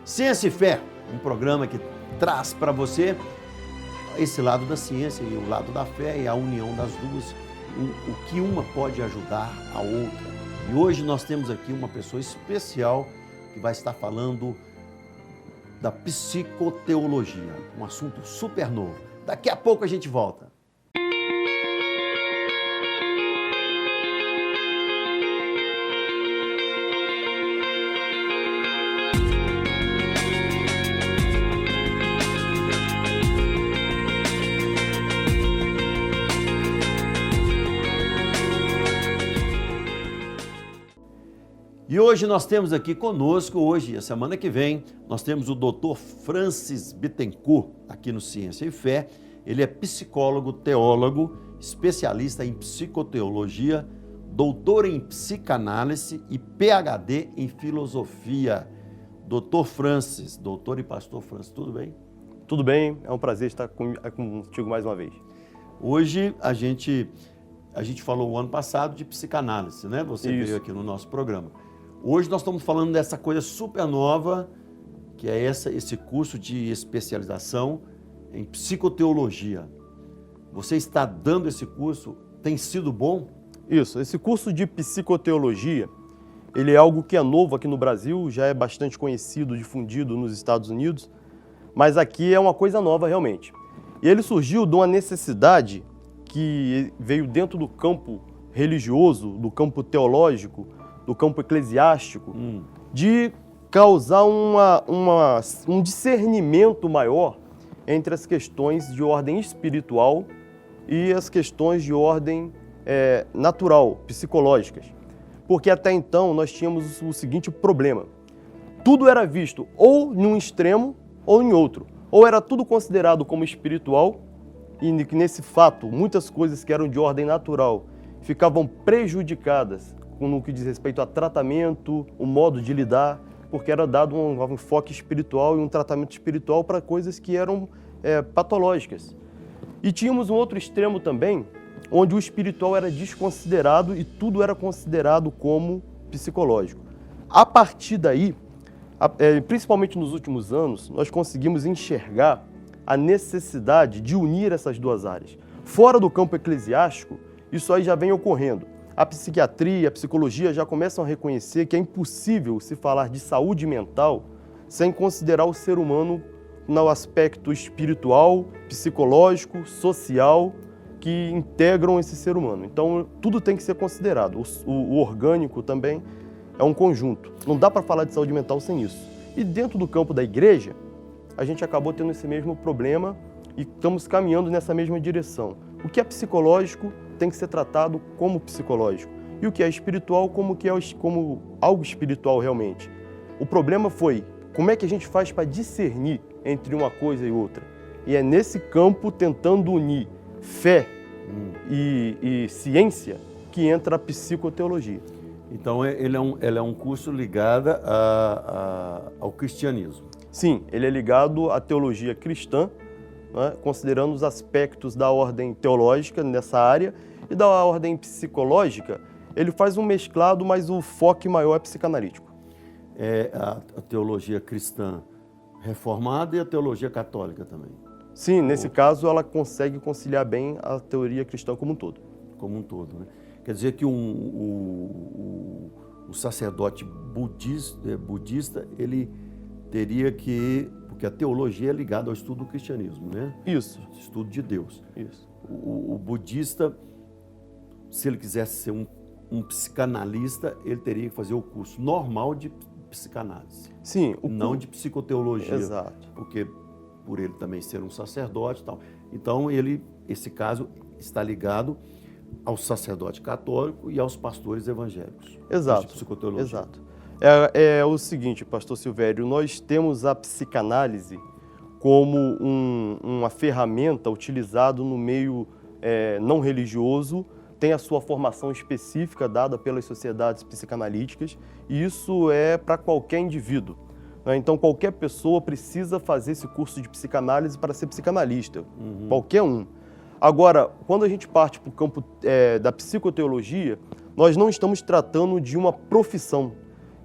Ciência e Fé, um programa que traz para você esse lado da ciência e o lado da fé e a união das duas, o que uma pode ajudar a outra. E hoje nós temos aqui uma pessoa especial que vai estar falando da psicoteologia, um assunto super novo. Daqui a pouco a gente volta. E hoje nós temos aqui conosco, hoje e a semana que vem, nós temos o Dr. Francis Bittencourt, aqui no Ciência e Fé. Ele é psicólogo, teólogo, especialista em psicoteologia, doutor em psicanálise e PhD em filosofia. Dr. Francis, doutor e pastor Francis, tudo bem? Tudo bem, é um prazer estar contigo mais uma vez. Hoje a gente falou o ano passado de psicanálise, né? Você veio aqui no nosso programa. Hoje nós estamos falando dessa coisa super nova, que é esse curso de especialização em psicoteologia. Você está dando esse curso, tem sido bom? Isso, esse curso de psicoteologia, ele é algo que é novo aqui no Brasil, já é bastante conhecido, difundido nos Estados Unidos, mas aqui é uma coisa nova realmente. E ele surgiu de uma necessidade que veio dentro do campo religioso, do campo teológico, do campo eclesiástico, de causar um discernimento maior entre as questões de ordem espiritual e as questões de ordem natural, psicológicas. Porque até então nós tínhamos o seguinte problema: tudo era visto ou em um extremo ou em outro. Ou era tudo considerado como espiritual, e nesse fato, muitas coisas que eram de ordem natural ficavam prejudicadas no que diz respeito a tratamento, o modo de lidar, porque era dado um enfoque espiritual e um tratamento espiritual para coisas que eram patológicas. E tínhamos um outro extremo também, onde o espiritual era desconsiderado e tudo era considerado como psicológico. A partir daí, principalmente nos últimos anos, nós conseguimos enxergar a necessidade de unir essas duas áreas. Fora do campo eclesiástico, isso aí já vem ocorrendo. A psiquiatria, a psicologia já começam a reconhecer que é impossível se falar de saúde mental sem considerar o ser humano no aspecto espiritual, psicológico, social, que integram esse ser humano. Então, tudo tem que ser considerado. O orgânico também é um conjunto. Não dá para falar de saúde mental sem isso. E dentro do campo da igreja, a gente acabou tendo esse mesmo problema e estamos caminhando nessa mesma direção. O que é psicológico tem que ser tratado como psicológico. E o que é espiritual como algo espiritual realmente. O problema foi como é que a gente faz para discernir entre uma coisa e outra. E é nesse campo, tentando unir fé e ciência, que entra a psicoteologia. Então ele é um curso ligado ao cristianismo. Sim, ele é ligado à teologia cristã, né, considerando os aspectos da ordem teológica nessa área, e da ordem psicológica, ele faz um mesclado, mas o foco maior é psicanalítico. É a teologia cristã reformada e a teologia católica também. Sim, nesse caso ela consegue conciliar bem a teoria cristã como um todo. Como um todo, né? Quer dizer que o sacerdote budista, ele teria que... Porque a teologia é ligada ao estudo do cristianismo, né? Isso. Estudo de Deus. Isso. O budista, se ele quisesse ser um psicanalista, ele teria que fazer o curso normal de psicanálise. Sim. Não de psicoteologia. Exato. Porque por ele também ser um sacerdote e tal. Então, esse caso está ligado ao sacerdote católico e aos pastores evangélicos. Exato. De psicoteologia. Exato. É o seguinte, pastor Silvério, nós temos a psicanálise como uma ferramenta utilizada no meio não religioso, tem a sua formação específica dada pelas sociedades psicanalíticas, e isso é para qualquer indivíduo. Então, qualquer pessoa precisa fazer esse curso de psicanálise para ser psicanalista, qualquer um. Agora, quando a gente parte para o campo da psicoteologia, nós não estamos tratando de uma profissão.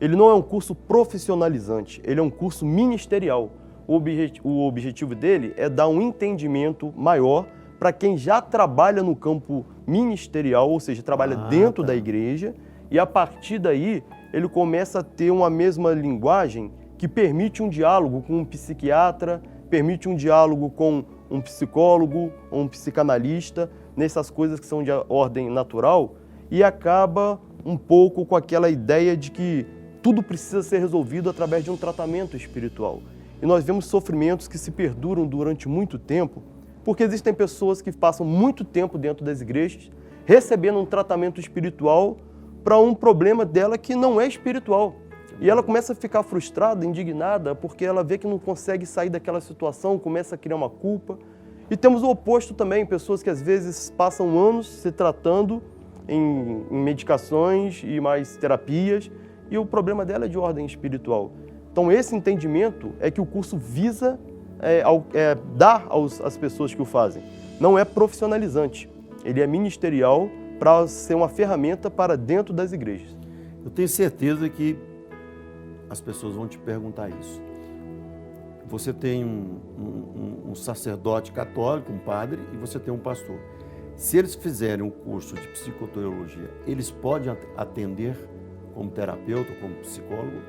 ele não é um curso profissionalizante, ele é um curso ministerial. O objetivo dele é dar um entendimento maior para quem já trabalha no campo ministerial, ou seja, trabalha dentro da igreja, e a partir daí ele começa a ter uma mesma linguagem que permite um diálogo com um psiquiatra, permite um diálogo com um psicólogo, um psicanalista, nessas coisas que são de ordem natural, e acaba um pouco com aquela ideia de que tudo precisa ser resolvido através de um tratamento espiritual. E nós vemos sofrimentos que se perduram durante muito tempo, porque existem pessoas que passam muito tempo dentro das igrejas, recebendo um tratamento espiritual para um problema dela que não é espiritual. E ela começa a ficar frustrada, indignada, porque ela vê que não consegue sair daquela situação, começa a criar uma culpa. E temos o oposto também, pessoas que às vezes passam anos se tratando em medicações e mais terapias, e o problema dela é de ordem espiritual. Então esse entendimento é que o curso visa dar às pessoas que o fazem. Não é profissionalizante, ele é ministerial para ser uma ferramenta para dentro das igrejas. Eu tenho certeza que as pessoas vão te perguntar isso. Você tem um sacerdote católico, um padre, e você tem um pastor. Se eles fizerem um curso de psicoteologia, eles podem atender como terapeuta, como psicólogo?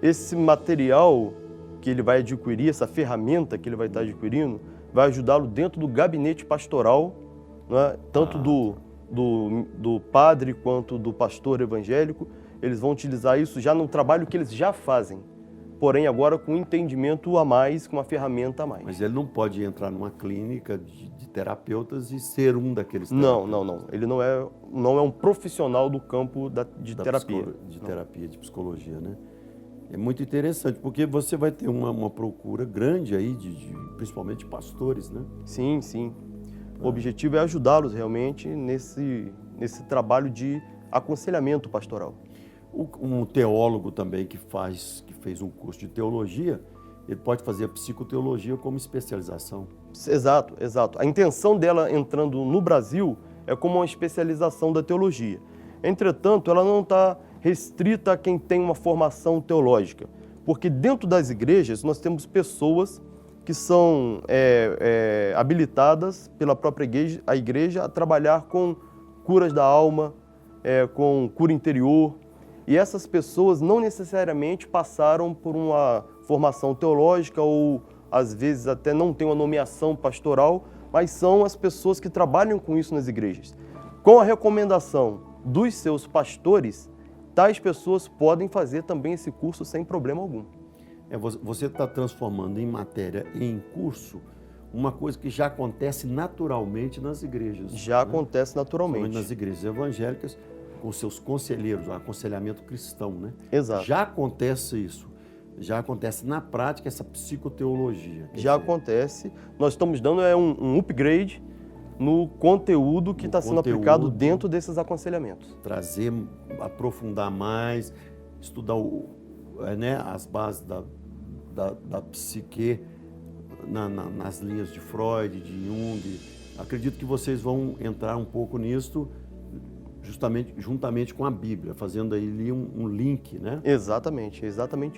Esse material que ele vai adquirir, essa ferramenta que ele vai estar adquirindo, vai ajudá-lo dentro do gabinete pastoral, né? Tanto do padre quanto do pastor evangélico. Eles vão utilizar isso já no trabalho que eles já fazem, porém agora com um entendimento a mais, com uma ferramenta a mais. Mas ele não pode entrar numa clínica de terapeutas e ser um daqueles terapeutas? Não. Ele não é um profissional do campo de terapia. De psicologia, né? É muito interessante, porque você vai ter uma procura grande aí, principalmente de pastores, né? Sim. O objetivo é ajudá-los realmente nesse trabalho de aconselhamento pastoral. Um teólogo também que fez um curso de teologia, ele pode fazer a psicoteologia como especialização. Exato. A intenção dela entrando no Brasil é como uma especialização da teologia. Entretanto, ela não está restrita a quem tem uma formação teológica, porque dentro das igrejas nós temos pessoas que são habilitadas pela própria igreja a trabalhar com curas da alma, com cura interior, e essas pessoas não necessariamente passaram por uma formação teológica ou às vezes até não têm uma nomeação pastoral, mas são as pessoas que trabalham com isso nas igrejas. Com a recomendação dos seus pastores, tais pessoas podem fazer também esse curso sem problema algum. Você está transformando em matéria e em curso uma coisa que já acontece naturalmente nas igrejas. Já acontece naturalmente. Nas igrejas evangélicas, com seus conselheiros, o aconselhamento cristão, né? Exato. Já acontece isso. Já acontece na prática essa psicoteologia. Já acontece. Nós estamos dando um upgrade no conteúdo que está sendo aplicado dentro desses aconselhamentos. Trazer, aprofundar mais, estudar as bases da psique nas linhas de Freud, de Jung. Acredito que vocês vão entrar um pouco nisso, juntamente com a Bíblia, fazendo aí um link, né? Exatamente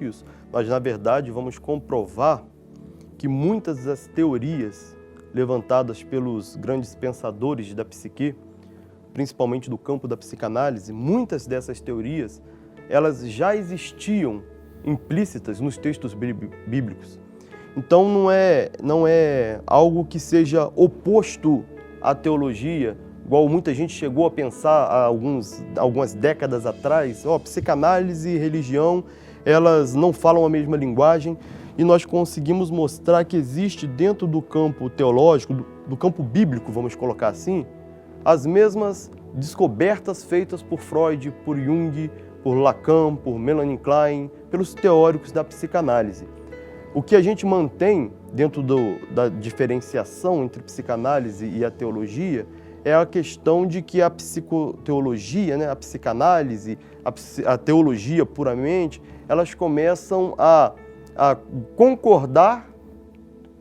isso. Nós, na verdade, vamos comprovar que muitas das teorias levantadas pelos grandes pensadores da psique, principalmente do campo da psicanálise, muitas dessas teorias, elas já existiam implícitas nos textos bíblicos. Então não é algo que seja oposto à teologia, igual muita gente chegou a pensar há algumas décadas atrás. Psicanálise e religião, elas não falam a mesma linguagem, e nós conseguimos mostrar que existe dentro do campo teológico, do campo bíblico, vamos colocar assim, as mesmas descobertas feitas por Freud, por Jung, por Lacan, por Melanie Klein, pelos teóricos da psicanálise. O que a gente mantém dentro da diferenciação entre psicanálise e a teologia é a questão de que a psicoteologia, né, a psicanálise, a teologia puramente, elas começam a concordar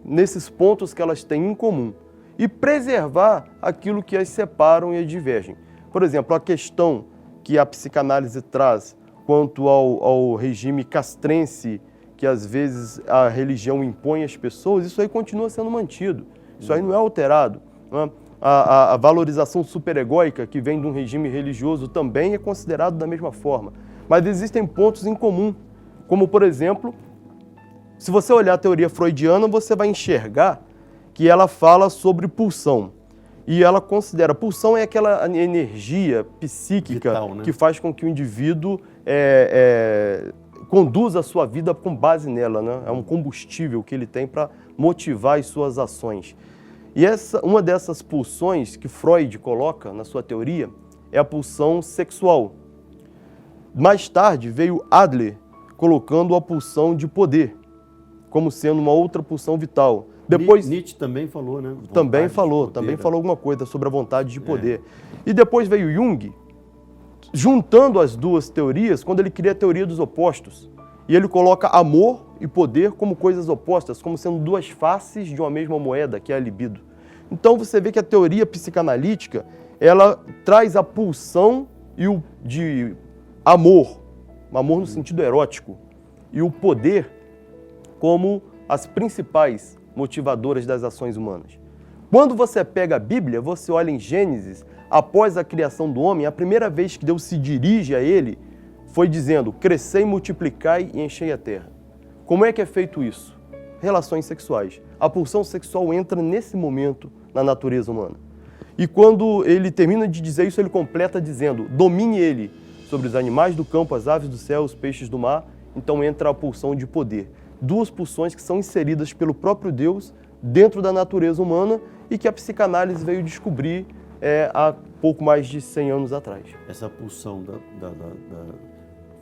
nesses pontos que elas têm em comum e preservar aquilo que as separam e as divergem. Por exemplo, a questão que a psicanálise traz quanto ao regime castrense, que às vezes a religião impõe às pessoas, isso aí continua sendo mantido. Isso aí não é alterado, né? A valorização superegóica que vem de um regime religioso também é considerado da mesma forma. Mas existem pontos em comum, como, por exemplo, se você olhar a teoria freudiana, você vai enxergar que ela fala sobre pulsão. E ela considera, pulsão é aquela energia psíquica vital, né? Que faz com que o indivíduo conduza a sua vida com base nela, né? É um combustível que ele tem para motivar as suas ações. E uma dessas pulsões que Freud coloca na sua teoria é a pulsão sexual. Mais tarde veio Adler colocando a pulsão de poder como sendo uma outra pulsão vital. Depois Nietzsche também falou, né? Também falou alguma coisa sobre a vontade de poder. E depois veio Jung, juntando as duas teorias, quando ele cria a teoria dos opostos. E ele coloca amor e poder como coisas opostas, como sendo duas faces de uma mesma moeda, que é a libido. Então você vê que a teoria psicanalítica, ela traz a pulsão de amor no sentido erótico, e o poder como as principais motivadoras das ações humanas. Quando você pega a Bíblia, você olha em Gênesis, após a criação do homem, a primeira vez que Deus se dirige a ele foi dizendo: crescei, multiplicai e enchei a terra. Como é que é feito isso? Relações sexuais. A pulsão sexual entra nesse momento na natureza humana. E quando ele termina de dizer isso, ele completa dizendo: domine ele sobre os animais do campo, as aves do céu, os peixes do mar. Então entra a pulsão de poder. Duas pulsões que são inseridas pelo próprio Deus dentro da natureza humana e que a psicanálise veio descobrir há pouco mais de 100 anos atrás. Essa pulsão da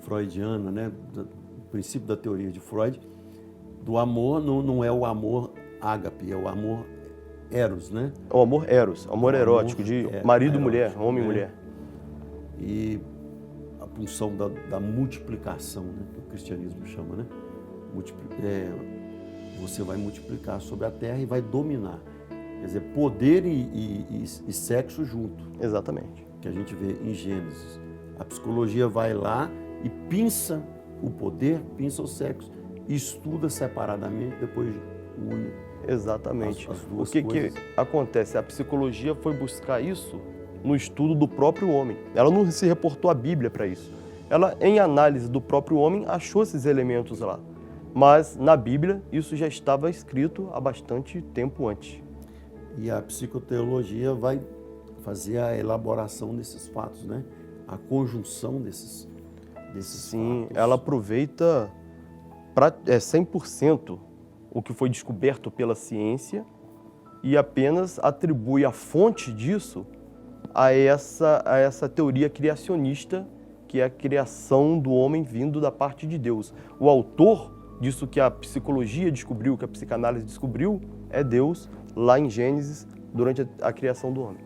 freudiana, né, do princípio da teoria de Freud, do amor não é o amor ágape, é o amor eros, né? É o amor eros, amor erótico, de marido e mulher, homem e mulher. E a pulsão da multiplicação, né, que o cristianismo chama, né? Você vai multiplicar sobre a terra e vai dominar. Quer dizer, poder e sexo junto. Exatamente. Que a gente vê em Gênesis. A psicologia vai lá e pinça o poder, pinça o sexo, e estuda separadamente, depois une. Exatamente. As duas o que coisas. Que acontece? A psicologia foi buscar isso no estudo do próprio homem. Ela não se reportou à Bíblia para isso. Ela, em análise do próprio homem, achou esses elementos lá. Mas na Bíblia isso já estava escrito há bastante tempo antes. E a psicoteologia vai fazer a elaboração desses fatos, né? A conjunção desses Sim, fatos. ela aproveita 100% o que foi descoberto pela ciência e apenas atribui a fonte disso a essa teoria criacionista, que é a criação do homem vindo da parte de Deus. O autor disso que a psicologia descobriu, que a psicanálise descobriu, é Deus, lá em Gênesis, durante a criação do homem.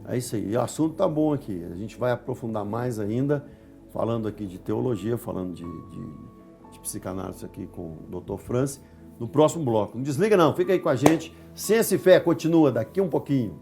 É isso aí. E o assunto tá bom aqui. A gente vai aprofundar mais ainda, falando aqui de teologia, falando de psicanálise aqui com o Dr. Francis, no próximo bloco. Não desliga não, fica aí com a gente. Ciência e Fé continua daqui um pouquinho.